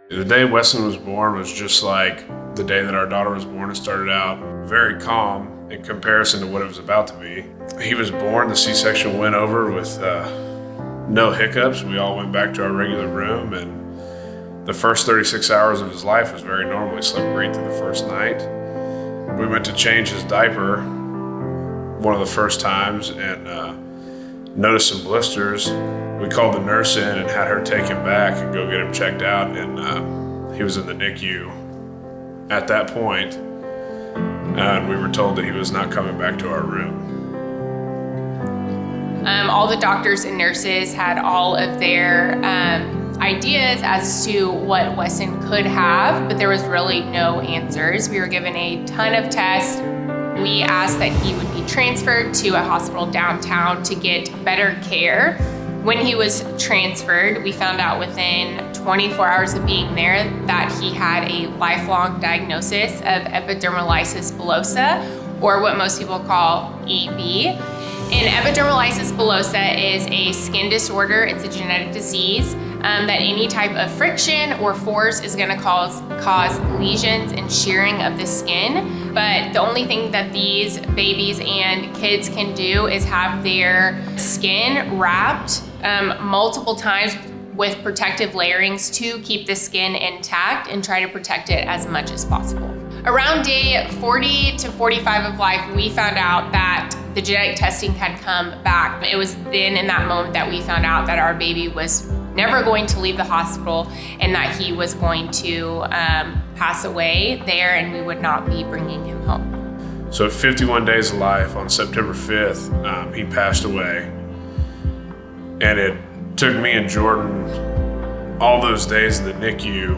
The day Wesson was born was just like the day that our daughter was born. It started out very calm in comparison to what it was about to be. He was born, the C-section went over with no hiccups. We all went back to our regular room, and the first 36 hours of his life was very normal. He slept great through the first night. We went to change his diaper one of the first times and noticed some blisters. We called the nurse in and had her take him back and go get him checked out, and he was in the NICU at that point, and we were told that he was not coming back to our room. All the doctors and nurses had all of their ideas as to what Wesson could have, but there was really no answers. We were given a ton of tests. We asked that he would be transferred to a hospital downtown to get better care. When he was transferred, we found out within 24 hours of being there that he had a lifelong diagnosis of epidermolysis bullosa, or what most people call EB. And epidermolysis bullosa is a skin disorder. It's a genetic disease that any type of friction or force is going to cause lesions and shearing of the skin. But the only thing that these babies and kids can do is have their skin wrapped multiple times with protective layerings to keep the skin intact and try to protect it as much as possible. Around day 40 to 45 of life, we found out that the genetic testing had come back. It was then in that moment that we found out that our baby was never going to leave the hospital and that he was going to pass away there, and we would not be bringing him home. So at 51 days of life, on September 5th, he passed away. And it took me and Jordan all those days in the NICU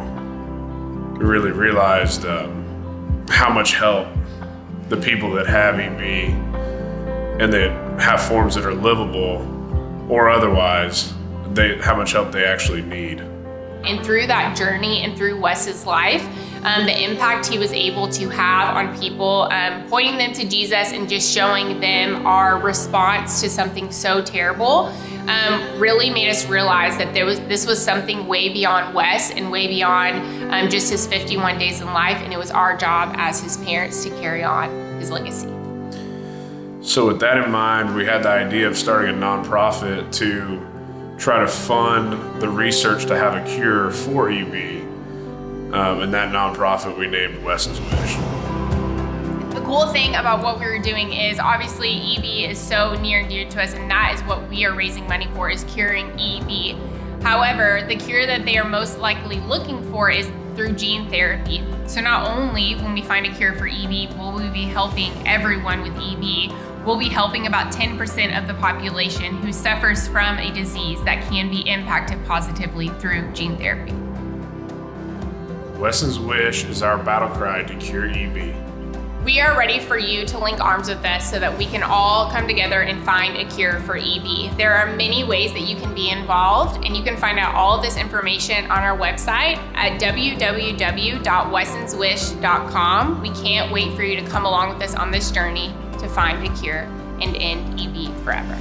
to really realized how much help the people that have EB and that have forms that are livable or otherwise, how much help they actually need. And through that journey and through Wes's life, the impact he was able to have on people, pointing them to Jesus and just showing them our response to something so terrible, really made us realize that this was something way beyond Wes and way beyond just his 51 days in life, and it was our job as his parents to carry on his legacy. So with that in mind, we had the idea of starting a nonprofit to try to fund the research to have a cure for EB. And that nonprofit we named Wesson's Wish. The cool thing about what we were doing is obviously EB is so near and dear to us, and that is what we are raising money for, is curing EB. However, the cure that they are most likely looking for is through gene therapy. So not only when we find a cure for EB will we be helping everyone with EB, we'll be helping about 10% of the population who suffers from a disease that can be impacted positively through gene therapy. Wesson's Wish is our battle cry to cure EB. We are ready for you to link arms with us so that we can all come together and find a cure for EB. There are many ways that you can be involved, and you can find out all of this information on our website at www.wessonswish.com. We can't wait for you to come along with us on this journey to find a cure and end EB forever.